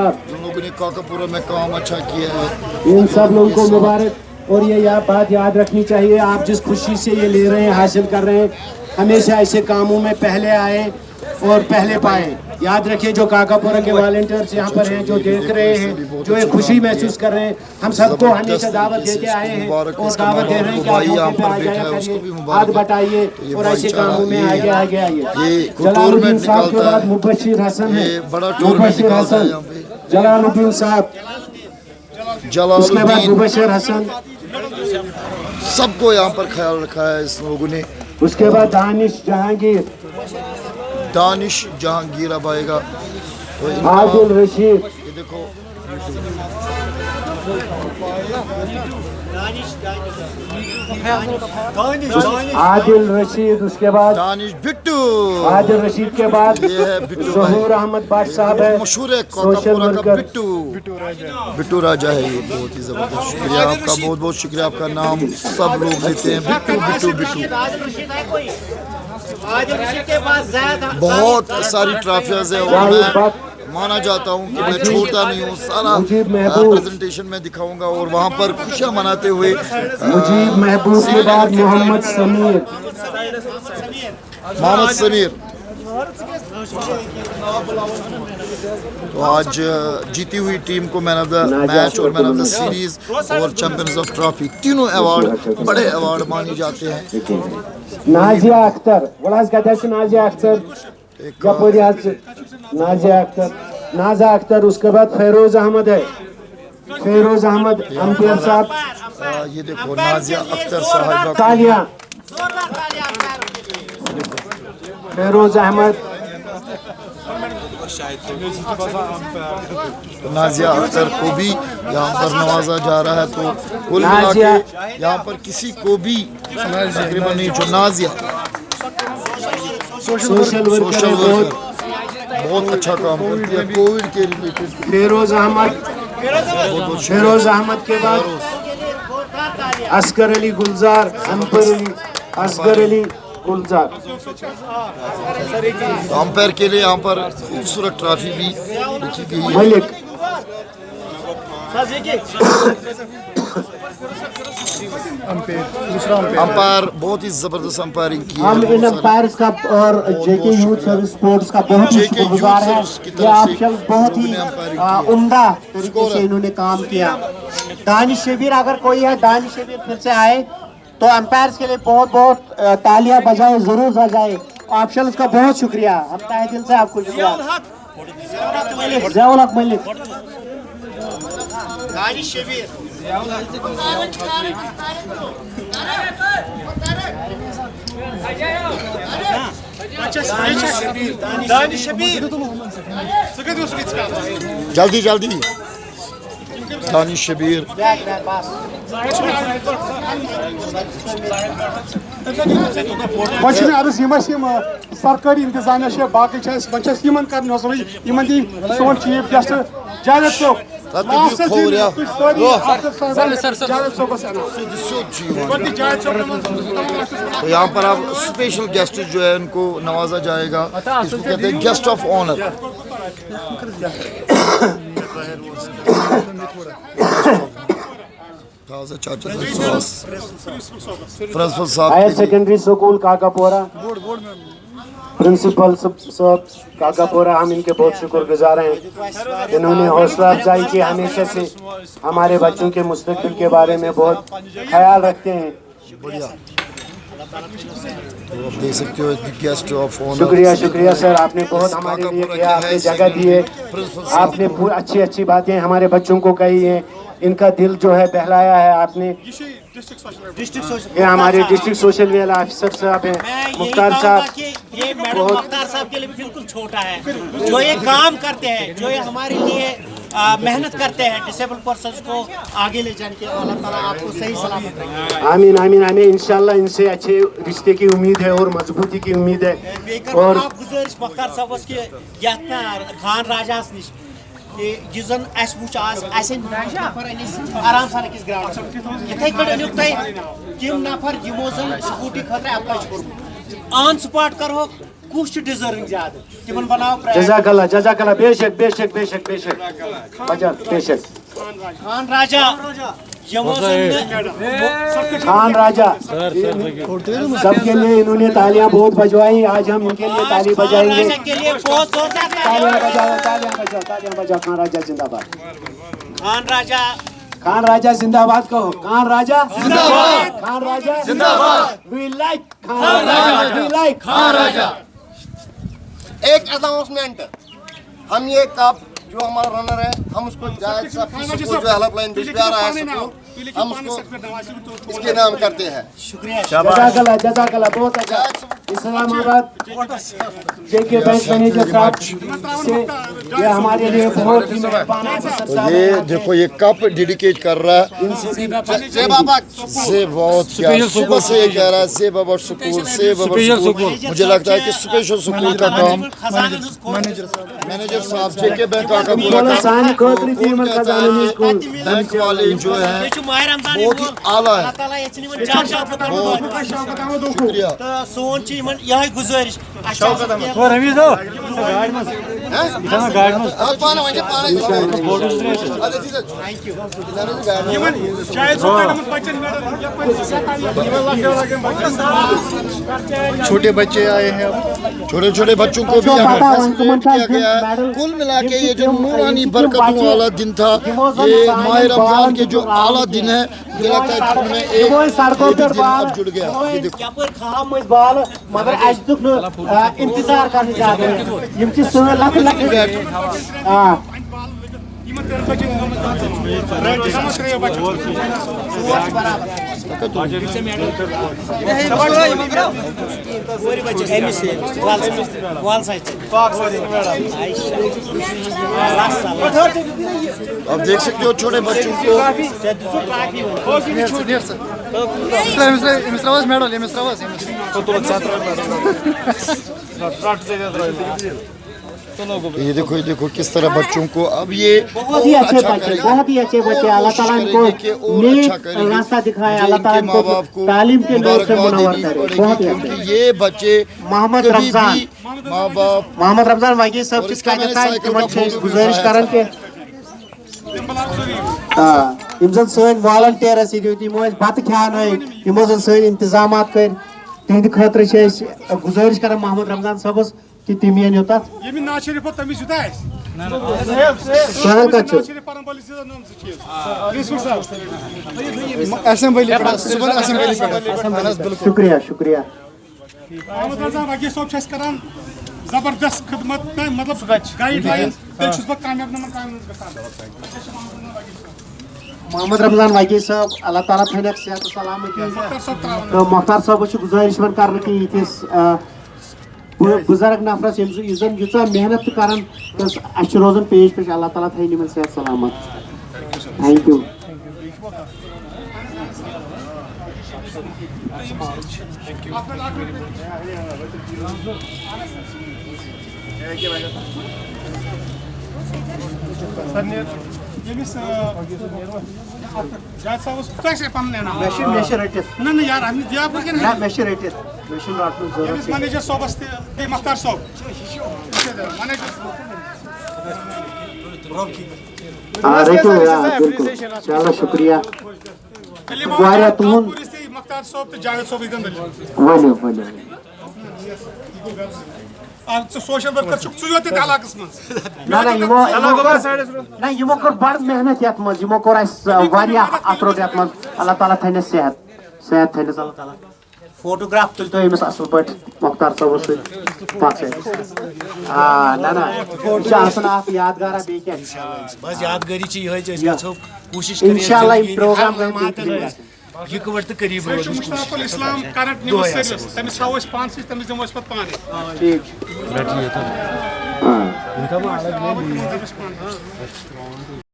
जिन लोगों ने काकापुरा में काम अच्छा किया है, इन सब लोगों को मुबारक। और ये बात याद रखनी चाहिए, आप जिस खुशी से ये ले रहे हैं, हासिल कर रहे हैं, हमेशा ऐसे कामों में पहले आए और पहले पाए। याद रखिए, जो काकापुरा के वॉलंटियर्स यहाँ पर हैं, जो देख रहे हैं, जो ये खुशी महसूस कर रहे हैं, हम सबको हमेशा दावत देते आए हैं और दावत दे रहे हैं कि आप मौके पे आ जाया करिए, हाथ बटाइए और ऐसे कामों में आगे आगे आइए। जलालुद्दीन साहब के बाद मुबशिर हसन है, मुबशिर हसन, जलालुद्दीन साहब, उसके बाद मुबशिर हसन, सबको यहाँ पर ख्याल रखा है इस लोगों ने। उसके बाद दानिश जहांगीर, दानिश जहांगीर अब आएगा। आदिल रशीद, ये देखो आदिल रशीद, उसके बाद दानिश बिट्टू, आदिल रशीद के बाद ये है बिट्टू ज़हूर अहमद बाट साहब है, मशहूर है सोशल काकापुरा का वर्कर। बिट्टू राजा है। ये बहुत ही जबरदस्त शुक्रिया आपका, बहुत बहुत शुक्रिया। आपका नाम सब लोग लेते हैं, बिट्टू बिट्टू बिट्टू। बहुत सारी ट्रॉफियाज है और मैं माना जाता हूँ कि मैं छोड़ता नहीं हूँ, सारा प्रेजेंटेशन में दिखाऊंगा और वहाँ पर खुशियाँ मनाते हुए। मुजीब महबूब के बाद मोहम्मद समीर, मोहम्मद समीर। तो आज जीती हुई टीम को मैन ऑफ द मैच और मैन ऑफ द सीरीज और चैंपियंस ऑफ ट्रॉफी, तीनों अवार्ड बड़े अवार्ड माने जाते हैं। नाजिया अख्तर, नाजिया अख्तर, नाजिया अख्तर, नाजा अख्तर, उसके बाद फेरोज अहमद है, फेरोज अहमद अंपियर साहब, ये देखो नाजिया अख्तर साहिबा, तालिया, फेरोज अहमद, नाजिया अख्तर को भी यहाँ पर नवाजा जा रहा है। तो कुल मिला के यहाँ पर किसी को भी तकरीबन नहीं, जो नाजिया सोशल वर्कर बहुत अच्छा काम करती है कोविड के रिलेटेड। फेरोज अहमद, फेरोज अहमद के बाद असगर अली गुलजार, अंपर अली, असगर अली गुलजार। अंपायर के लिए यहाँ पर खूबसूरत ट्रॉफी भी लिखी गई है। मलिक, अंपायर बहुत ही जबरदस्त अंपायरिंग की हम इन अंपायर्स का और जेके यूथ सर्विस स्पोर्ट्स का बहुत ही शुक्रगुजार है। ये ऑप्शन बहुत ही उम्दा तरीके से इन्होंने काम किया। दानिश शबीर, अगर कोई है, दानिश शबीर फिर से आए तो अंपायर्स के लिए बहुत बहुत तालियां बजाए, जरूर बजाए। ऑप्शंस का बहुत शुक्रिया, हम तहे दिल से आपको शुक्रिया। ज़ियाउल हक मलिक, दानिश शबीर, जल्दी जल्दी दानिश शबीर। सरकारी इंतजामिया बाकी सोन चीफ गेस्ट जावेद साहब, तो यहाँ पर अब स्पेशल गेस्ट जो है उनको नवाजा जाएगा, इसको कहते हैं गेस्ट ऑफ ऑनर। प्रिंसिपल साहब, higher secondary school Kakapora, principal साहब काकापोरा, हम इनके बहुत शुक्रगुजार हैं। इन्होंने हौसला अफजाई की, हमेशा से हमारे बच्चों के मुस्तकबिल के बारे में बहुत ख्याल रखते हैं। बढ़िया, तो आप देख सकते हो गेस्ट ऑफ ऑनर। शुक्रिया शुक्रिया सर, आपने बहुत हमारे लिए किया, आपने जगह दी है, आपने अच्छी अच्छी बातें हमारे बच्चों को कही है, इनका दिल जो है बहलाया है आपने। ये हमारे डिस्ट्रिक्ट सोशल वेलफेयर ऑफिसर साहब हैं, मुख्तार साहब। ये मैडम मुख्तार साहब के लिए बिल्कुल छोटा है, जो ये काम करते हैं, जो ये हमारे लिए मेहनत करते हैं डिसेबल पर्सन्स को आगे ले जाने के। अल्लाह ताला आपको सही सलामत रखे। आमीन आमीन आमीन। इंशाल्लाह इनसे अच्छे रिश्ते की उम्मीद है और मजबूती की उम्मीद है। और आप गुजारिश मुख्तार साहब के यत्ना खान राजास निश कि जिन अस वुच आज आराम सान अकिस ग्राउंड इथे कड़े तुम नफर यमो जन स्कूटी खतर अप्लाई कोर्मुत ऑन स्पॉट करो कुछ डिजर्विंग ज्यादा तिमन बनाओ जजाकल्ला बेशक बेशक बेशक बेशक बजा बेशक खान राजा खान राजा सबके लिए इन्होंने तालियां बहुत बजवाई आज हम इनके लिए ताली बजाएंगे के लिए बहुत तालियां बजाओ तालियां बजाओ तालियां बजाओ खान राजा जिंदाबाद खान राजा जिंदाबाद कहो खान राजा जिंदाबाद खान राजा जिंदाबाद we like Khan Raja we like Khan Raja. एक अनाउंसमेंट, हम ये कप जो हमारा रनर है हम उसको जायज जो हेल्पलाइन भिजवा रहा है सुकून, हम उसको इसके नाम करते हैं। शुक्रिया जजाकल्ला बहुत अच्छा। इस्लामाबाद जेके बैंक मैनेजर साहब से ये हमारे लिए बहुत ही मेहरबान ऑफिसर साहब ये देखो ये कप डेडिकेट कर रहा है जय बाबा से बहुत प्यार सुबह से ये कह रहा है से बाबा स्कूल से बाबा स्कूल। मुझे लगता है कि स्पेशल स्कूल का काम मैनेजर साहब जेके बैंक का पूरा बैंक वाले जो है बहुत ही आला है। शुक्रिया सोन यह गुजारिश छोटे बच्चे आए हैं, अब छोटे छोटे बच्चों को भी यहाँ फैसिलिटेट किया गया है। कुल मिला के ये जो नूरानी बरकतों वाला दिन था, ये माह रमजान के जो आला दिन है, मुझे लगता है कि उनमें एक दिन अब जुड़ गया। ये देखो मगर इंतजार करने जाते अब देख सकते हो छोटे बच्चों को ये देखो किस तरह बच्चों को अब ये बहुत ही अच्छे बच्चे अल्लाह ताला इनको नेक रास्ता दिखाए, अल्लाह ताला इनको तालीम के नूर से मुनव्वर करे। बहुत ही अच्छे ये बच्चे मोहम्मद रमजान वागी सब चीज का देता है कि गुजारिश करन के यम जन सोन वॉलंटियर्स यमो बत खान यमो जन सोन इंतजामात कर तिहंद खतर गुजारिश कर मोहम्मद रमजान साहबस कि तिम यन योता Yemin naşerifat temiz yutais. सहल का छु Naşerif parampolis da nam se çiz. Resul sahab. Assembly सुबह assembly शुक्रिया शुक्रिया। Ahmet Razan Vagi sob çes karan zabardast khidmat मतलब गाइडलाइन tel çiz bak कामयाब नमन कामयाब गसान. मोहम्मद रमजान वागी साहब अल्लाह ताला थैनक सेहत सलामती तो मुख्तार साहब गुजारिश कर यथिस बुजुर्ग नफरस यम यूचा मेहनत करान तो रोजान पेश पेश अल्लाह ताला थी निमन सेहत सलामत। Thank you. Yemis Jat sahab kaise pamne na. Meşir retiz. Na yaar हमने दिया आपको क्या ना नहीं. meşir retiz. Meşir रातनु Yemis जरूरत है। manager sahab aste de Mukhtar sahab. Manager. हाँ रेटो यार बिल्कुल चलो शुक्रिया। वारिया तुम Mukhtar sahab to Javed sahab इधर मिले. वालियो आप सोशल वर्कर चुक होते ताला किस्म. ना यमो कर बड़ मेहनत यात मज यमो कर वारिया अत्रो यात मज अल्लाह ताला थने सेहत थने अल्लाह ताला फोटोग्राफ तुल तो यमस असल पट मुख्तार साहब से पाछे हां ना चाहसन आप यादगार बे क्या बस यादगारी ची होय जे गछो कोशिश करिए इंशाल्लाह ई प्रोग्राम में यकवट त करीब मुश्ताकुल इस्लाम करंट न्यूज़ सीरीज तमिस हाउ इस पांच से तमिस दमो इस पत पाने ठीक हां